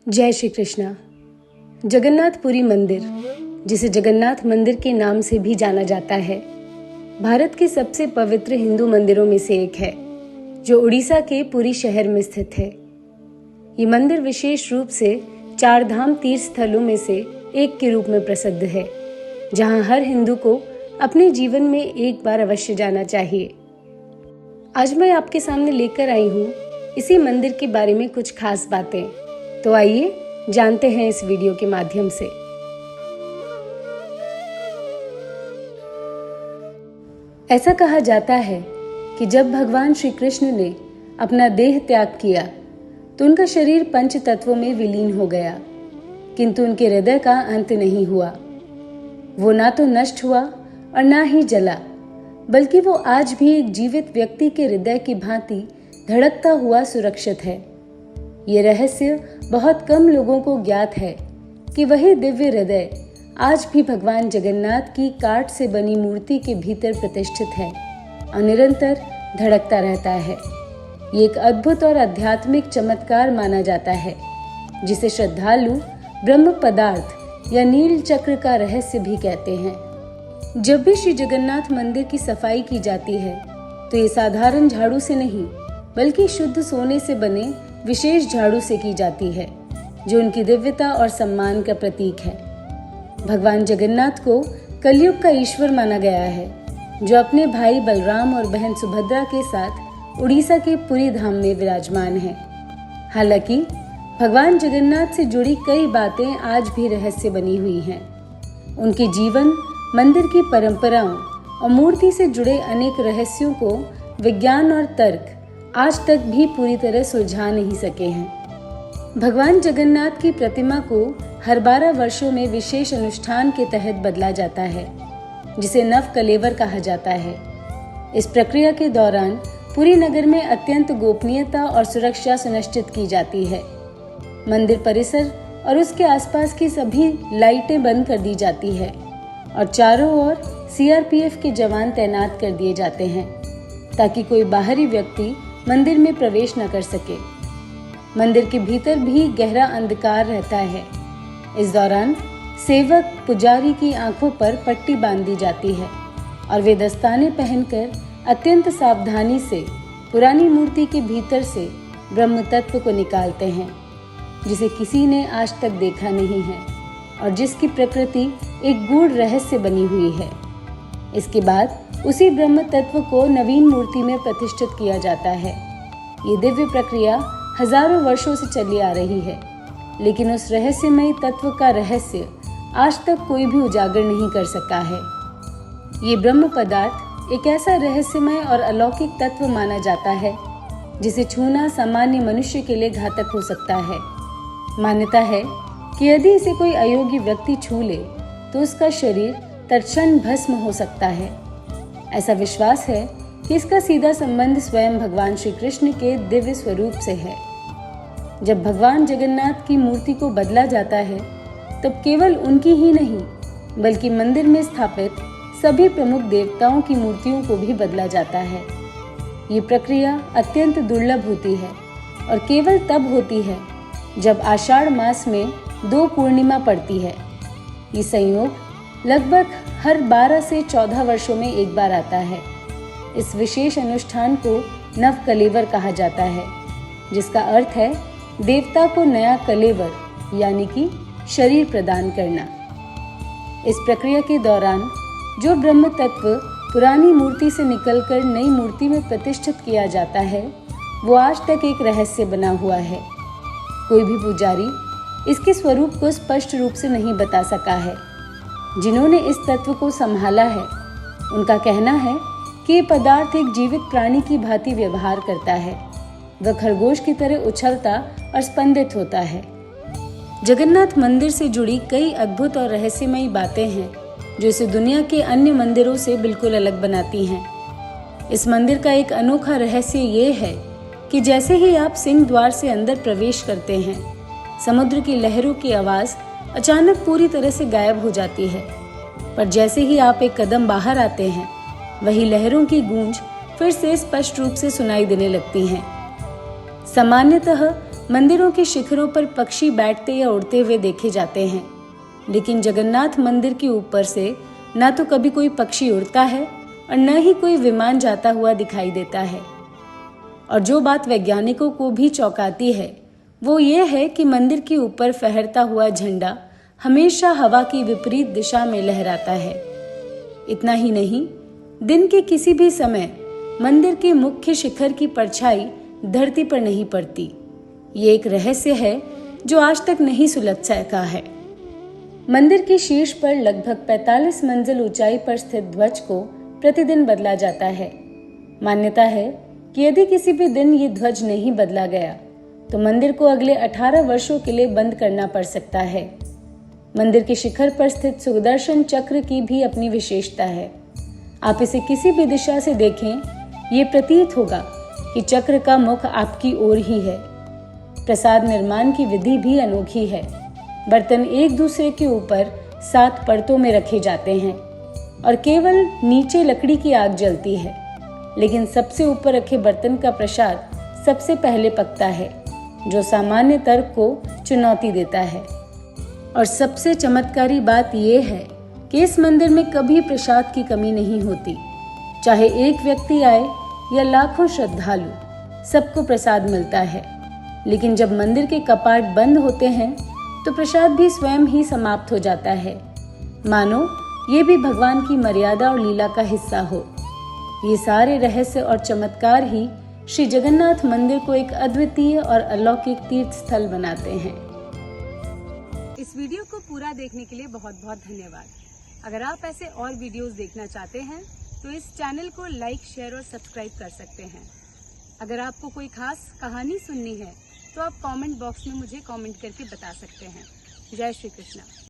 जय श्री कृष्णा। जगन्नाथपुरी मंदिर, जिसे जगन्नाथ मंदिर के नाम से भी जाना जाता है, भारत के सबसे पवित्र हिंदू मंदिरों में से एक है, जो उड़ीसा के पुरी शहर में स्थित है। ये मंदिर विशेष रूप से 4 धाम तीर्थ स्थलों में से एक के रूप में प्रसिद्ध है, जहां हर हिंदू को अपने जीवन में एक बार अवश्य जाना चाहिए। आज मैं आपके सामने लेकर आई हूँ इसी मंदिर के बारे में कुछ खास बातें। तो आइए जानते हैं इस वीडियो के माध्यम से। ऐसा कहा जाता है कि जब भगवान श्री कृष्ण ने अपना देह त्याग किया तो उनका शरीर पंच तत्वों में विलीन हो गया, किंतु उनके हृदय का अंत नहीं हुआ। वो ना तो नष्ट हुआ और ना ही जला, बल्कि वो आज भी एक जीवित व्यक्ति के हृदय की भांति धड़कता हुआ सुरक्षित है। ये रहस्य बहुत कम लोगों को ज्ञात है कि वही दिव्य हृदय आज भी भगवान जगन्नाथ की काठ से बनी मूर्ति के भीतर प्रतिष्ठित है और निरंतर धड़कता रहता है। ये एक अद्भुत और आध्यात्मिक चमत्कार माना जाता है, जिसे श्रद्धालु ब्रह्म पदार्थ या नील चक्र का रहस्य भी कहते हैं। जब भी श्री जगन्नाथ मंदिर की सफाई की जाती है तो ये साधारण झाड़ू से नहीं, बल्कि शुद्ध सोने से बने विशेष झाड़ू से की जाती है, जो उनकी दिव्यता और सम्मान का प्रतीक है। भगवान जगन्नाथ को कलयुग का ईश्वर माना गया है, जो अपने भाई बलराम और बहन सुभद्रा के साथ उड़ीसा के पुरी धाम में विराजमान है। हालांकि भगवान जगन्नाथ से जुड़ी कई बातें आज भी रहस्य बनी हुई हैं। उनके जीवन, मंदिर की परंपराओं और मूर्ति से जुड़े अनेक रहस्यों को विज्ञान और तर्क आज तक भी पूरी तरह सुलझा नहीं सके हैं। भगवान जगन्नाथ की प्रतिमा को हर 12 वर्षों में विशेष अनुष्ठान के तहत बदला जाता है, जिसे नव कलेवर कहा जाता है। इस प्रक्रिया के दौरान पुरी नगर में अत्यंत गोपनीयता और सुरक्षा सुनिश्चित की जाती है। मंदिर परिसर और उसके आसपास की सभी लाइटें बंद कर दी जाती है और चारों ओर सीआरपीएफ के जवान तैनात कर दिए जाते हैं, ताकि कोई बाहरी व्यक्ति मंदिर में प्रवेश न कर सके। मंदिर के भीतर भी गहरा अंधकार रहता है। इस दौरान सेवक पुजारी की आंखों पर पट्टी बांध दी जाती है और वे दस्ताने पहनकर अत्यंत सावधानी से पुरानी मूर्ति के भीतर से ब्रह्म तत्व को निकालते हैं, जिसे किसी ने आज तक देखा नहीं है और जिसकी प्रकृति एक गूढ़ रहस्य बनी हुई है। इसके बाद उसी ब्रह्म तत्व को नवीन मूर्ति में प्रतिष्ठित किया जाता है। ये दिव्य प्रक्रिया हजारों वर्षों से चली आ रही है, लेकिन उस रहस्यमय तत्व का रहस्य आज तक कोई भी उजागर नहीं कर सका है। ये ब्रह्म पदार्थ एक ऐसा रहस्यमय और अलौकिक तत्व माना जाता है, जिसे छूना सामान्य मनुष्य के लिए घातक हो सकता है। मान्यता है कि यदि इसे कोई अयोग्य व्यक्ति छू ले तो उसका शरीर तत्क्षण भस्म हो सकता है। ऐसा विश्वास है कि इसका सीधा संबंध स्वयं भगवान श्री कृष्ण के दिव्य स्वरूप से है। जब भगवान जगन्नाथ की मूर्ति को बदला जाता है, तब केवल उनकी ही नहीं, बल्कि मंदिर में स्थापित सभी प्रमुख देवताओं की मूर्तियों को भी बदला जाता है। ये प्रक्रिया अत्यंत दुर्लभ होती है और केवल तब होती है जब आषाढ़ मास में 2 पूर्णिमा पड़ती है। ये संयोग लगभग हर 12 से 14 वर्षों में एक बार आता है। इस विशेष अनुष्ठान को नव कलेवर कहा जाता है, जिसका अर्थ है देवता को नया कलेवर यानी कि शरीर प्रदान करना। इस प्रक्रिया के दौरान जो ब्रह्म तत्व पुरानी मूर्ति से निकलकर नई मूर्ति में प्रतिष्ठित किया जाता है, वो आज तक एक रहस्य बना हुआ है। कोई भी पुजारी इसके स्वरूप को स्पष्ट रूप से नहीं बता सका है। जिन्होंने इस तत्व को संभाला है, उनका कहना है कि ये पदार्थ एक जीवित प्राणी की भांति व्यवहार करता है। वह खरगोश की तरह उछलता और स्पंदित होता है। जगन्नाथ मंदिर से जुड़ी कई अद्भुत और रहस्यमयी बातें हैं, जो इसे दुनिया के अन्य मंदिरों से बिल्कुल अलग बनाती हैं। इस मंदिर का एक अनोखा रहस्य ये है कि जैसे ही आप सिंह द्वार से अंदर प्रवेश करते हैं, समुद्र की लहरों की आवाज अचानक पूरी तरह से गायब हो जाती है, पर जैसे ही आप एक कदम बाहर आते हैं, वही लहरों की गूंज फिर से स्पष्ट रूप से सुनाई देने लगती है। सामान्यतः मंदिरों के शिखरों पर पक्षी बैठते या उड़ते हुए देखे जाते हैं, लेकिन जगन्नाथ मंदिर के ऊपर से ना तो कभी कोई पक्षी उड़ता है और न ही कोई विमान जाता हुआ दिखाई देता है। और जो बात वैज्ञानिकों को भी चौंकाती है वो ये है कि मंदिर के ऊपर फहरता हुआ झंडा हमेशा हवा की विपरीत दिशा में लहराता है। इतना ही नहीं, दिन के किसी भी समय मंदिर के मुख्य शिखर की परछाई धरती पर नहीं पड़ती। ये एक रहस्य है जो आज तक नहीं सुलझ सका है। मंदिर के शीर्ष पर लगभग 45 मंजिल ऊंचाई पर स्थित ध्वज को प्रतिदिन बदला जाता है। मान्यता है कि यदि किसी भी दिन ये ध्वज नहीं बदला गया तो मंदिर को अगले 18 वर्षों के लिए बंद करना पड़ सकता है। मंदिर के शिखर पर स्थित सुदर्शन चक्र की भी अपनी विशेषता है। आप इसे किसी भी दिशा से देखें, ये प्रतीत होगा कि चक्र का मुख आपकी ओर ही है। प्रसाद निर्माण की विधि भी अनोखी है। बर्तन एक दूसरे के ऊपर 7 परतों में रखे जाते हैं और केवल नीचे लकड़ी की आग जलती है, लेकिन सबसे ऊपर रखे बर्तन का प्रसाद सबसे पहले पकता है, जो सामान्य तर्क को चुनौती देता है। और सबसे चमत्कारी बात यह है कि इस मंदिर में कभी प्रसाद की कमी नहीं होती। चाहे एक व्यक्ति आए या लाखों श्रद्धालु, सबको प्रसाद मिलता है। लेकिन जब मंदिर के कपाट बंद होते हैं तो प्रसाद भी स्वयं ही समाप्त हो जाता है, मानो ये भी भगवान की मर्यादा और लीला का हिस्सा हो। ये सारे रहस्य और चमत्कार ही श्री जगन्नाथ मंदिर को एक अद्वितीय और अलौकिक तीर्थ स्थल बनाते हैं। इस वीडियो को पूरा देखने के लिए बहुत बहुत धन्यवाद। अगर आप ऐसे और वीडियोस देखना चाहते हैं तो इस चैनल को लाइक, शेयर और सब्सक्राइब कर सकते हैं। अगर आपको कोई खास कहानी सुननी है तो आप कमेंट बॉक्स में मुझे कमेंट करके बता सकते हैं। जय श्री कृष्ण।